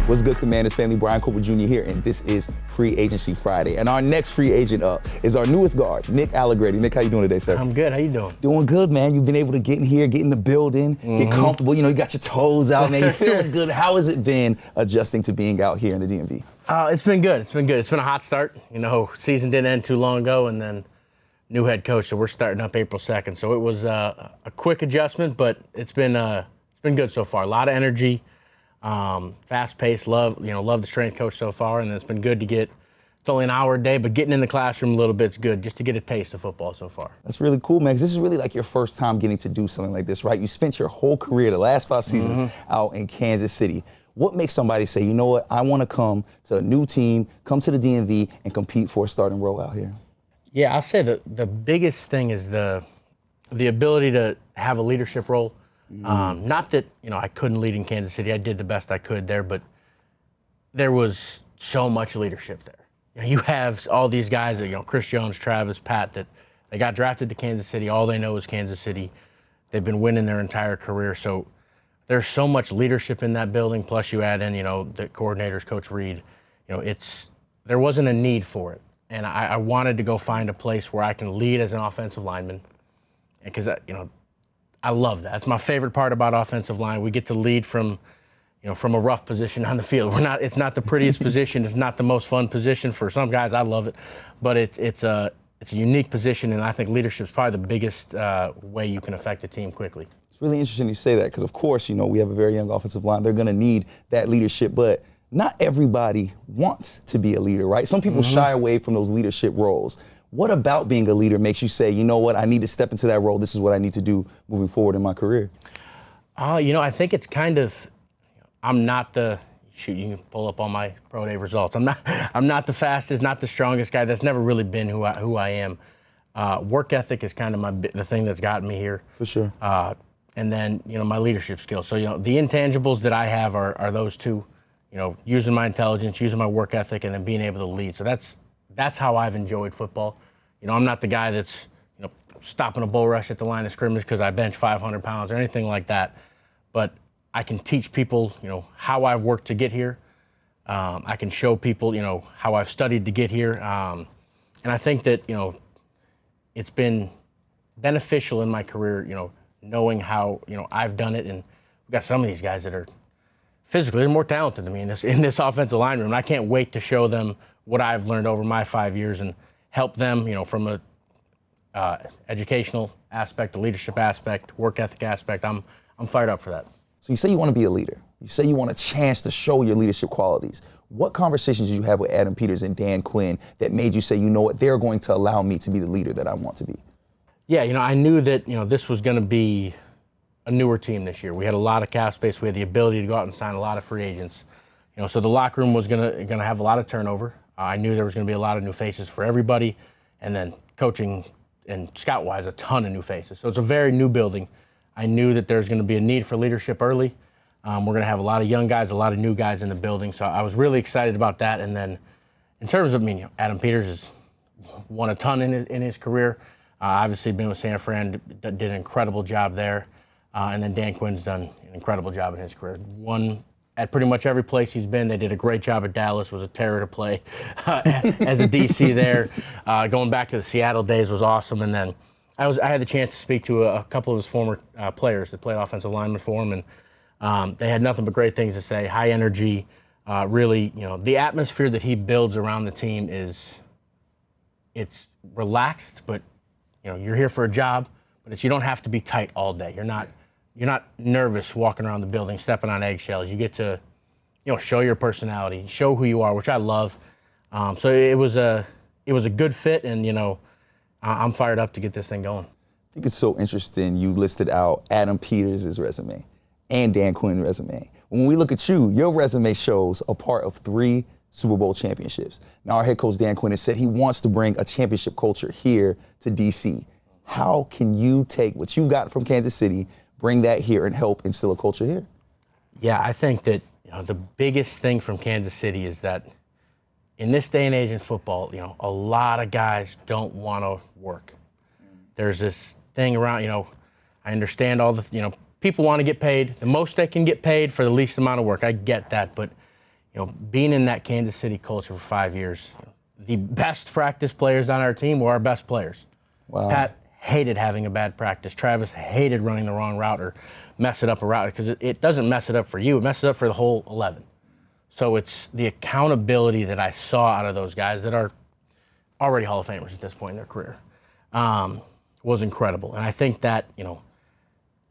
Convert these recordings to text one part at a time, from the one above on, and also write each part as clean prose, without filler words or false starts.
What's good, Commanders family? Brian Cooper Jr. here, and this is Free Agency Friday. And our next free agent up is our newest guard, Nick Allegretti. Nick, how you doing today, sir? I'm good. How you doing? Doing good, man. You've been able to get in here, get in the building, get comfortable. You know, you got your toes out, man. You're feeling good. How has it been adjusting to being out here in the DMV? It's been good. It's been good. It's been a hot start. You know, season didn't end too long ago, and then new head coach, so we're starting up April 2nd. So it was a quick adjustment, but it's been good so far. A lot of energy. Fast-paced, love the strength coach so far, and it's been good to get. It's only an hour a day, but getting in the classroom a little bit is good, just to get a taste of football so far. That's really cool, man. 'Cause this is really like your first time getting to do something like this, right? You spent your whole career, the last 5 seasons, out in Kansas City. What makes somebody say, you know what, I want to come to a new team, come to the DMV, and compete for a starting role out here? Yeah, I'll say the biggest thing is the ability to have a leadership role. Not that, I couldn't lead in Kansas City. I did the best I could there, but there was so much leadership there. You have all these guys that, Chris Jones, Travis, Pat, that they got drafted to Kansas City. All they know is Kansas City. They've been winning their entire career. So there's so much leadership in that building. Plus you add in, the coordinators, Coach Reed. There wasn't a need for it. And I wanted to go find a place where I can lead as an offensive lineman. Because, I love that. It's my favorite part about offensive line. We get to lead from a rough position on the field. It's not the prettiest position. It's not the most fun position for some guys. I love it, but it's a unique position, and I think leadership is probably the biggest way you can affect a team quickly. It's really interesting you say that because, of course, we have a very young offensive line. They're going to need that leadership, but not everybody wants to be a leader, right? Some people shy away from those leadership roles. What about being a leader makes you say, you know what, I need to step into that role. This is what I need to do moving forward in my career? I think it's kind of, I'm not the, you can pull up all my pro day results. I'm not the fastest, not the strongest guy. That's never really been who I am. Work ethic is kind of the thing that's gotten me here. For sure. And then, my leadership skills. So, the intangibles that I have are those two, using my intelligence, using my work ethic, and then being able to lead. So that's how I've enjoyed football. I'm not the guy that's, stopping a bull rush at the line of scrimmage because I bench 500 pounds or anything like that. But I can teach people, how I've worked to get here. I can show people, how I've studied to get here. And I think that, it's been beneficial in my career, knowing how, I've done it. And we've got some of these guys that are physically, they're more talented than me in this offensive line room. And I can't wait to show them what I've learned over my 5 years and help them, from a educational aspect, a leadership aspect, work ethic aspect. I'm fired up for that. So you say you want to be a leader. You say you want a chance to show your leadership qualities. What conversations did you have with Adam Peters and Dan Quinn that made you say, you know what, they're going to allow me to be the leader that I want to be? Yeah, I knew that, this was going to be a newer team this year. We had a lot of cap space. We had the ability to go out and sign a lot of free agents. So the locker room was gonna have a lot of turnover. I knew there was going to be a lot of new faces for everybody, and then coaching and scout-wise, a ton of new faces. So it's a very new building. I knew that there's going to be a need for leadership early. We're going to have a lot of young guys, a lot of new guys in the building. So I was really excited about that. And then in terms of, Adam Peters has won a ton in his career. Obviously been with San Fran, did an incredible job there. And then Dan Quinn's done an incredible job in his career. Won at pretty much every place he's been. They did a great job at Dallas. Was a terror to play as a DC there. Going back to the Seattle days was awesome. And then I had the chance to speak to a couple of his former players that played offensive linemen for him, and they had nothing but great things to say. High energy, really, the atmosphere that he builds around the team it's relaxed, but you're here for a job, but you don't have to be tight all day. You're not nervous walking around the building, stepping on eggshells. You get to, show your personality, show who you are, which I love. So it was a good fit, and I'm fired up to get this thing going. I think it's so interesting you listed out Adam Peters' resume and Dan Quinn's resume. When we look at you, your resume shows a part of 3 Super Bowl championships. Now, our head coach Dan Quinn has said he wants to bring a championship culture here to DC. How can you take what you've got from Kansas City, bring that here, and help instill a culture here? Yeah, I think that the biggest thing from Kansas City is that in this day and age in football, a lot of guys don't want to work. There's this thing around, I understand all the, people want to get paid the most they can get paid for the least amount of work. I get that, but being in that Kansas City culture for 5 years, the best practice players on our team were our best players. Wow. Pat hated having a bad practice. Travis hated running the wrong route or messing up a route, because it doesn't mess it up for you. It messes up for the whole 11. So it's the accountability that I saw out of those guys that are already Hall of Famers at this point in their career was incredible. And I think that,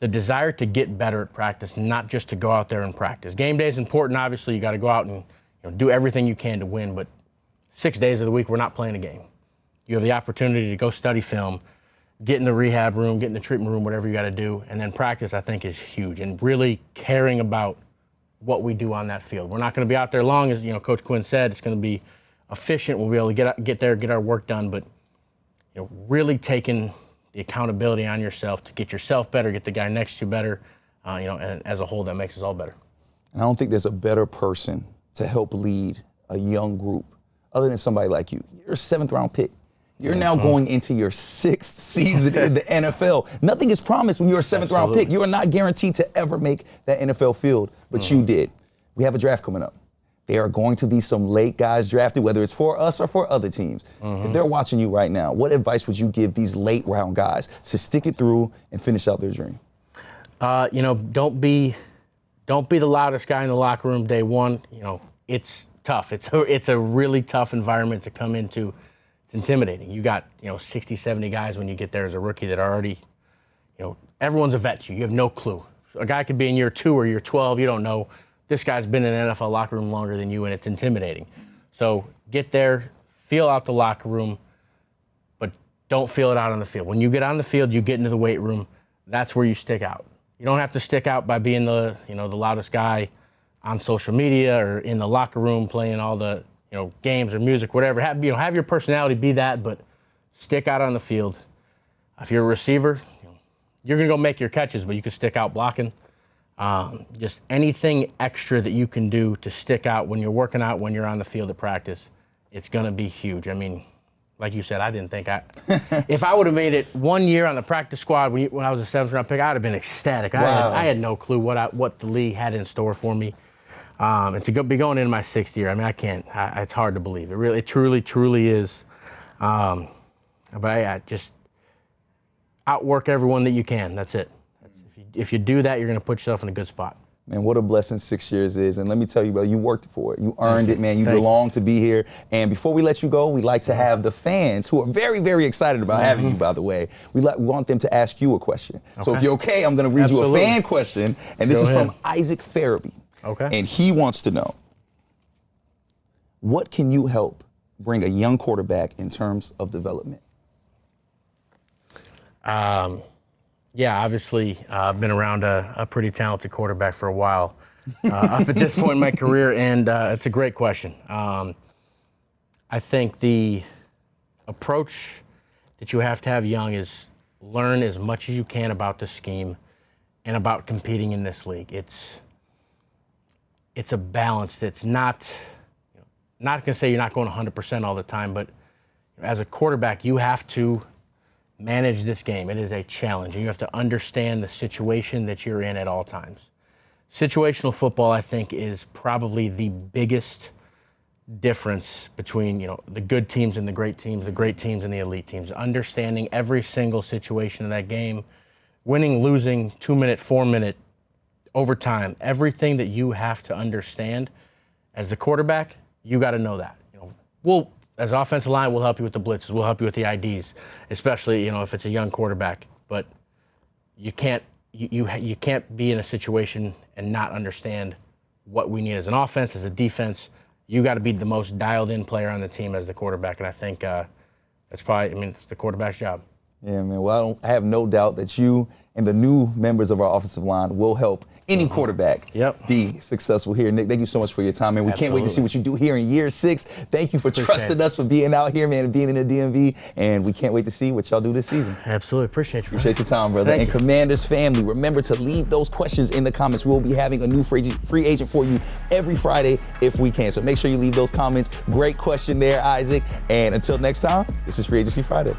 the desire to get better at practice, not just to go out there and practice. Game day is important, obviously. You got to go out and do everything you can to win, but 6 days of the week, we're not playing a game. You have the opportunity to go study film, get in the rehab room, get in the treatment room, whatever you got to do, and then practice, I think, is huge, and really caring about what we do on that field. We're not going to be out there long, as Coach Quinn said. It's going to be efficient. We'll be able to get there, get our work done, but really taking the accountability on yourself to get yourself better, get the guy next to you better, and as a whole, that makes us all better. And I don't think there's a better person to help lead a young group other than somebody like you. You're a 7th-round pick. You're now going into your 6th season in the NFL. Nothing is promised when you're a 7th-round pick. You are not guaranteed to ever make that NFL field, but you did. We have a draft coming up. There are going to be some late guys drafted, whether it's for us or for other teams. If they're watching you right now, what advice would you give these late round guys to stick it through and finish out their dream? Don't be the loudest guy in the locker room day one. It's tough. It's a really tough environment to come into. It's intimidating. You got 60, 70 guys when you get there as a rookie that are already, everyone's a vet. You have no clue. A guy could be in year 2 or year 12. You don't know. This guy's been in an NFL locker room longer than you, and it's intimidating. So get there, feel out the locker room, but don't feel it out on the field. When you get on the field, you get into the weight room. That's where you stick out. You don't have to stick out by being the loudest guy on social media or in the locker room playing all the games or music, whatever. Have your personality be that, but stick out on the field. If you're a receiver, you're gonna go make your catches, but you can stick out blocking. Just anything extra that you can do to stick out when you're working out, when you're on the field at practice, it's going to be huge. I mean, like you said, I didn't think if I would have made it 1 year on the practice squad when I was a 7th-round pick, I would have been ecstatic. Wow. I had no clue what the league had in store for me. And to be going into my 6th year, I mean, it's hard to believe. It truly is. But I just outwork everyone that you can. That's it. If you do that, you're going to put yourself in a good spot. Man, what a blessing 6 years is. And let me tell you, brother, you worked for it. You earned it, man. You belong to be here. And before we let you go, we like to have the fans, who are very, very excited about having you, by the way, we want them to ask you a question. Okay. So if you're okay, I'm going to read you a fan question. And this is from Isaac Farabee. Okay. And he wants to know, what can you help bring a young quarterback in terms of development? Yeah, obviously, I've been around a pretty talented quarterback for a while up at this point in my career, and it's a great question. I think the approach that you have to have young is learn as much as you can about the scheme and about competing in this league. It's a balance that's not going to say you're not going 100% all the time, but as a quarterback, you have to manage this game. It is a challenge. You have to understand the situation that you're in at all times. Situational football, I think, is probably the biggest difference between the good teams and the great teams and the elite teams. Understanding every single situation in that game, winning, losing, 2-minute, 4-minute, overtime, everything that you have to understand as the quarterback, you got to know that. As offensive line, we'll help you with the blitzes. We'll help you with the IDs, especially if it's a young quarterback. But you can't be in a situation and not understand what we need as an offense, as a defense. You got to be the most dialed-in player on the team as the quarterback, and I think that's probably. It's the quarterback's job. Yeah, man. Well, I have no doubt that you and the new members of our offensive line will help any quarterback be successful here. Nick, thank you so much for your time, man. We can't wait to see what you do here in year 6. Thank you for trusting us, for being out here, man, and being in the DMV. And we can't wait to see what y'all do this season. Absolutely. Appreciate you. Appreciate your time, brother. Thank you. Commanders family, remember to leave those questions in the comments. We'll be having a new free agent for you every Friday if we can. So make sure you leave those comments. Great question there, Isaac. And until next time, this is Free Agency Friday.